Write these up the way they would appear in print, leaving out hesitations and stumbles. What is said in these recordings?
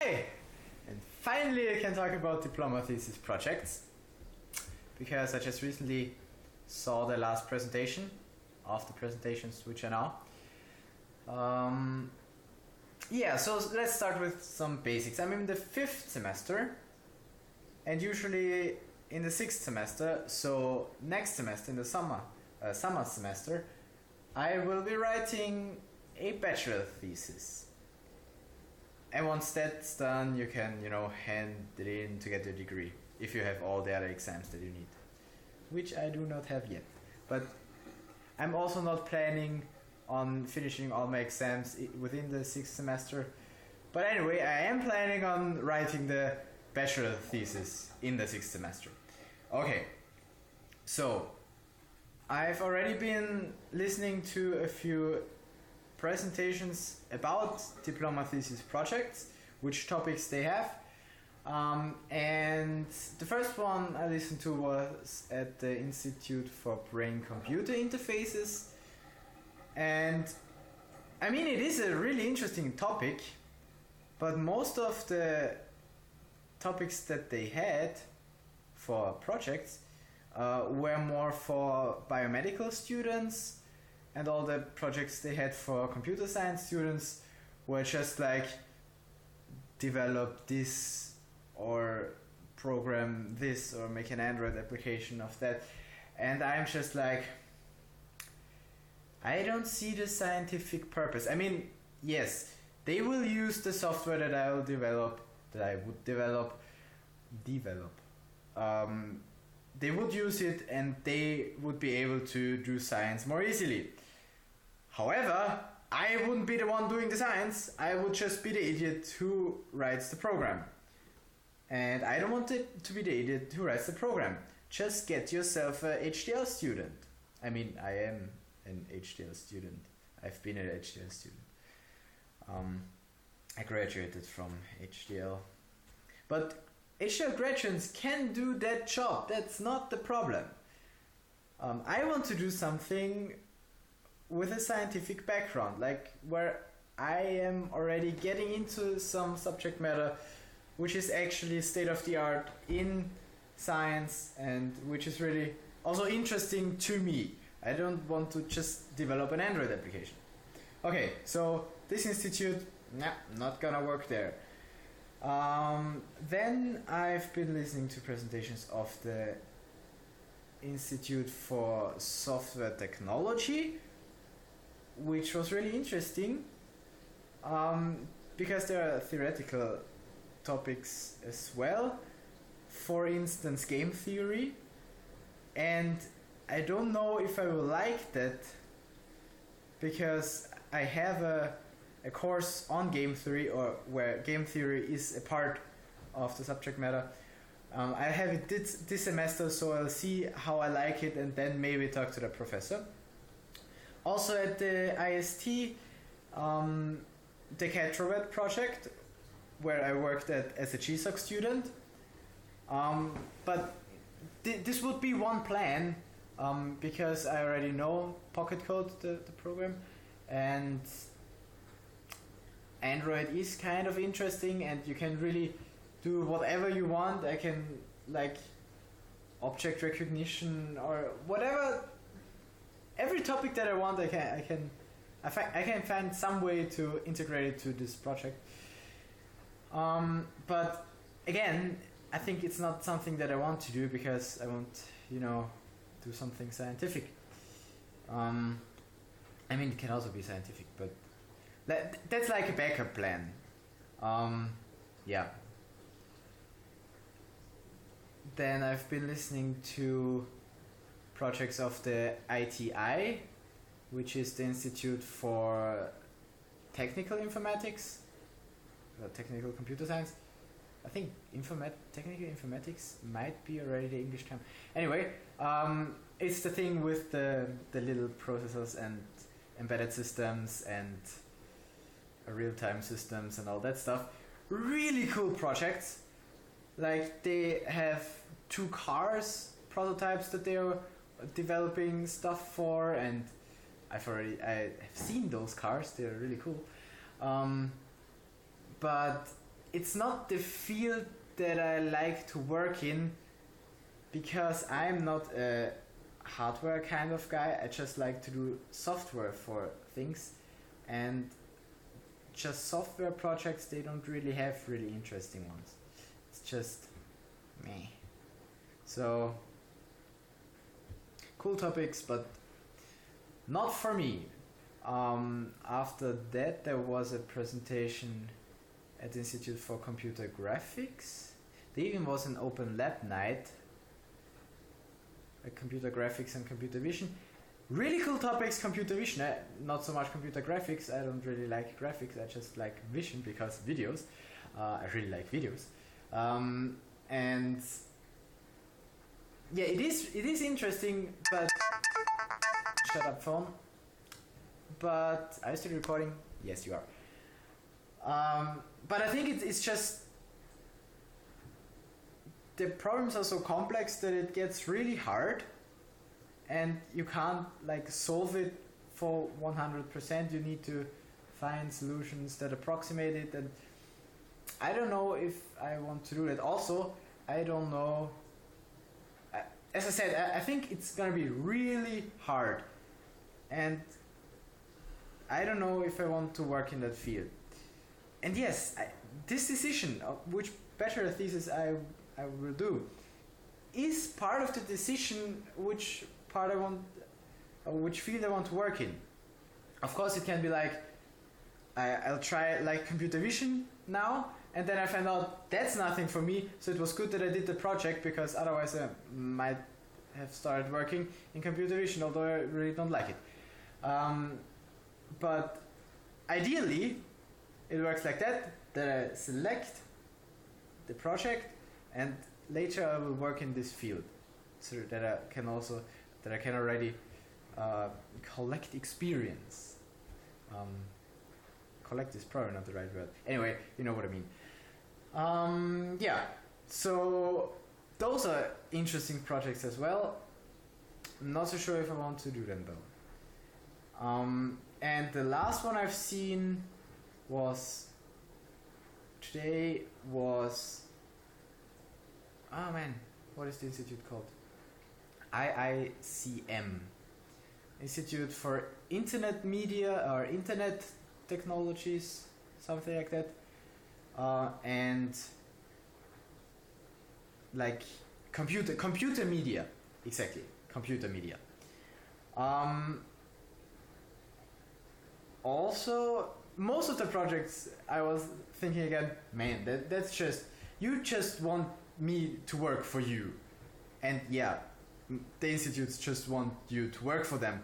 Hey! And finally I can talk about diploma thesis projects, because I just recently saw the last presentation of the presentations which are now. Yeah, so let's start with some basics. I'm in the 5th semester, and usually in the 6th semester, so next semester in the summer semester, I will be writing a bachelor thesis. And once that's done, you can, hand it in to get your degree, if you have all the other exams that you need. Which I do not have yet. But I'm also not planning on finishing all my exams within the 6th semester. But anyway, I am planning on writing the bachelor thesis in the 6th semester. Okay, so I've already been listening to a few presentations about diploma thesis projects, which topics they have. And the first one I listened to was at the Institute for Brain-Computer Interfaces. And I mean, it is a really interesting topic, but most of the topics that they had for projects were more for biomedical students, and all the projects they had for computer science students were just like develop this or program this or make an Android application of that. And I'm just like, I don't see the scientific purpose. I mean, yes, they will use the software that I would develop. They would use it and they would be able to do science more easily. However, I wouldn't be the one doing the science. I would just be the idiot who writes the program. And I don't want it to be the idiot who writes the program. Just get yourself a HDL student. I mean, I am an HDL student. I've been an HDL student. I graduated from HDL. But HDL graduates can do that job. That's not the problem. I want to do something with a scientific background, like where I am already getting into some subject matter which is actually state of the art in science and which is really also interesting to me. I don't want to just develop an Android application. Okay, so this institute, not gonna work there. Then I've been listening to presentations of the Institute for Software Technology, which was really interesting, because there are theoretical topics as well. For instance, game theory. And I don't know if I will like that, because I have a course on game theory, or where game theory is a part of the subject matter. I have it this semester, so I'll see how I like it and then maybe talk to the professor. Also at the IST, the Catrovet project, where I worked as a GSOC student. But this would be one plan, because I already know Pocket Code, the program, and Android is kind of interesting, and you can really do whatever you want. I can, like, object recognition or whatever. Every topic that I want, I can find some way to integrate it to this project. But again, I think it's not something that I want to do, because I want, do something scientific. I mean, it can also be scientific, but that's like a backup plan. Yeah. Then I've been listening to projects of the ITI, which is the Institute for Technical Informatics, Technical Computer Science. I think technical informatics might be already the English term. Anyway, it's the thing with the little processors and embedded systems and real-time systems and all that stuff. Really cool projects. Like, they have 2 cars prototypes that they are developing stuff for, and I have seen those cars. They're really cool. But it's not the field that I like to work in, because I'm not a hardware kind of guy. I just like to do software for things, and just software projects, they don't really have really interesting ones. It's just meh. So cool topics, but not for me. After that, there was a presentation at the Institute for Computer Graphics. There even was an open lab night, computer graphics and computer vision. Really cool topics, computer vision. Not so much computer graphics. I don't really like graphics. I just like vision because videos. I really like videos. And yeah, it is interesting, but shut up, phone. But are you still recording? Yes, you are. But I think it's just the problems are so complex that it gets really hard, and you can't like solve it for 100%. You need to find solutions that approximate it, and I don't know if I want to do that. Also, I don't know. As I said, I think it's gonna be really hard, and I don't know if I want to work in that field. And yes, this decision of which bachelor thesis I will do is part of the decision which part I want, which field I want to work in. Of course, it can be like I'll try like computer vision now, and then I find out that's nothing for me. So it was good that I did the project, because otherwise I might have started working in computer vision, although I really don't like it. But ideally, it works like that I select the project, and later I will work in this field, so that I can already collect experience. Collect is probably not the right word. Anyway, you know what I mean. Yeah, so those are interesting projects as well. I'm not so sure if I want to do them though. And the last one I've seen today was, oh man, what is the institute called? IICM, Institute for Internet Media or Internet Technologies, something like that, and like computer media, exactly, computer media. Also, most of the projects I was thinking again, man, that's just, you just want me to work for you, and yeah, the institutes just want you to work for them.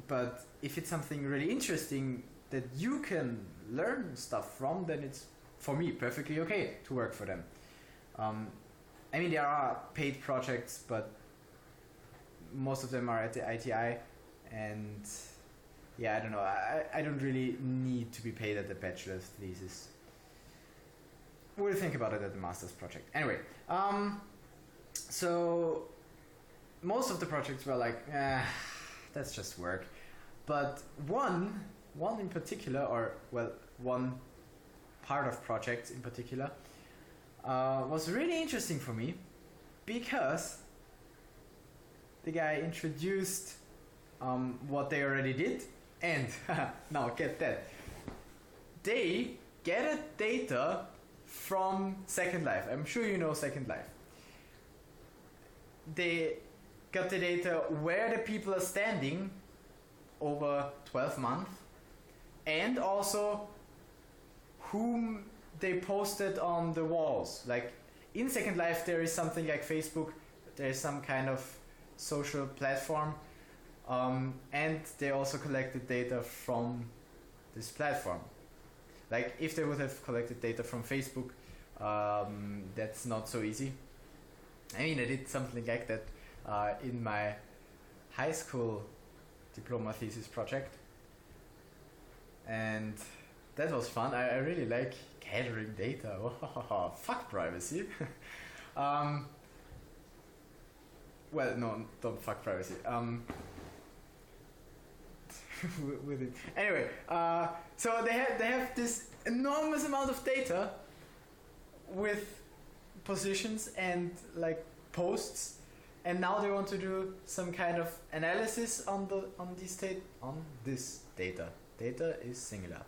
But if it's something really interesting that you can learn stuff from, then it's, for me, perfectly okay to work for them. I mean, there are paid projects, but most of them are at the ITI, and yeah, I don't know, I don't really need to be paid at the bachelor's thesis. We'll think about it at the master's project. Anyway, so most of the projects were like, that's just work. But one in particular, or well, one part of projects in particular, was really interesting for me, because the guy introduced what they already did, and now get that, they gathered data from Second Life. I'm sure you know Second Life. They got the data where the people are standing over 12 months, and also whom they posted on the walls. Like in Second Life, there is something like Facebook, there is some kind of social platform, and they also collected data from this platform. Like if they would have collected data from Facebook, that's not so easy. I mean, I did something like that in my high school diploma thesis project, and that was fun. I really like gathering data. Fuck privacy. Well, no, don't fuck privacy. With it. Anyway, so they have this enormous amount of data, with positions and like posts, and now they want to do some kind of analysis on this data. Data is singular.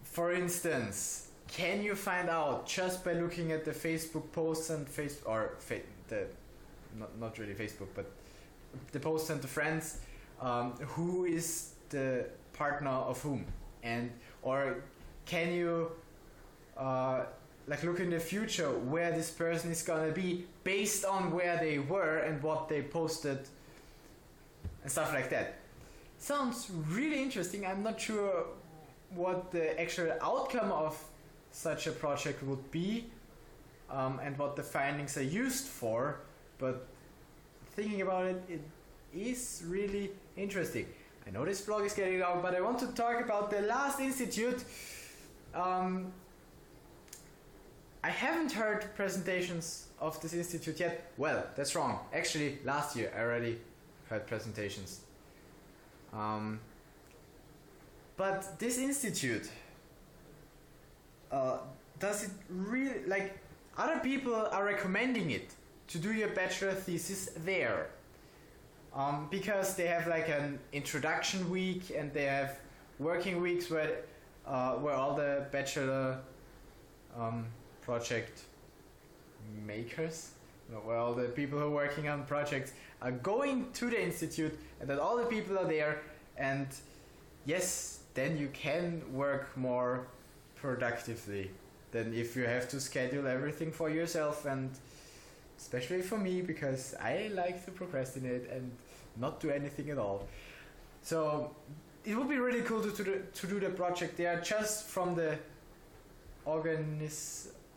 For instance, can you find out just by looking at the Facebook posts and not really Facebook, but the posts and the friends, who is the partner of whom, or can you like look in the future where this person is gonna be based on where they were and what they posted and stuff like that. Sounds really interesting. I'm not sure what the actual outcome of such a project would be, and what the findings are used for, but thinking about it, it is really interesting. I know this vlog is getting long, but I want to talk about the last institute. I haven't heard presentations of this institute yet. Well, that's wrong. Actually, last year I already heard presentations. But this institute, does it really, like, other people are recommending it to do your bachelor thesis there. Because they have like an introduction week and they have working weeks where all the bachelor project makers, where all the people who are working on projects are going to the institute, and that all the people are there, and yes, then you can work more productively than if you have to schedule everything for yourself, and especially for me, because I like to procrastinate and not do anything at all. So it would be really cool to do the project there, just from the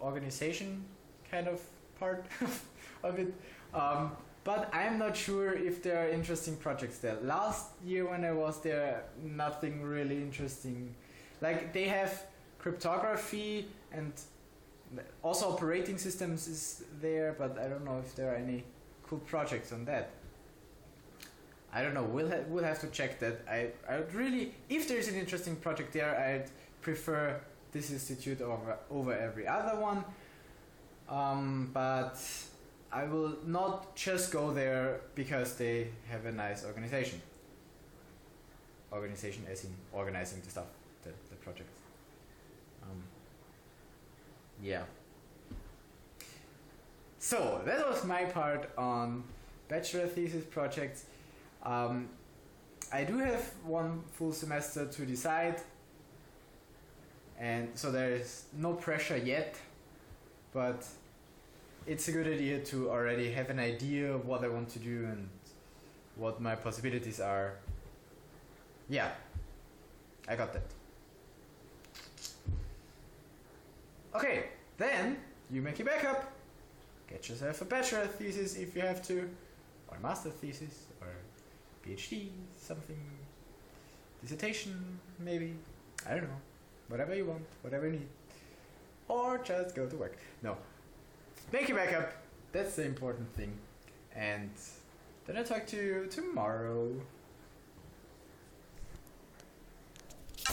organization kind of part of it. But I'm not sure if there are interesting projects there. Last year when I was there, nothing really interesting. Like, they have cryptography and also operating systems is there, but I don't know if there are any cool projects on that. I don't know. We'll have to check that. I would really, if there's an interesting project there, I'd prefer this institute over every other one. But I will not just go there because they have a nice organization. Organization as in organizing the stuff, the projects. Yeah. So that was my part on bachelor thesis projects. I do have one full semester to decide, and so there is no pressure yet, but it's a good idea to already have an idea of what I want to do and what my possibilities are. Yeah, I got that. Okay, then you make your backup. Get yourself a bachelor thesis if you have to, or a master thesis, or PhD, something, dissertation, maybe. I don't know. Whatever you want, whatever you need. Or just go to work. No. Make your backup. That's the important thing. And then I'll talk to you tomorrow.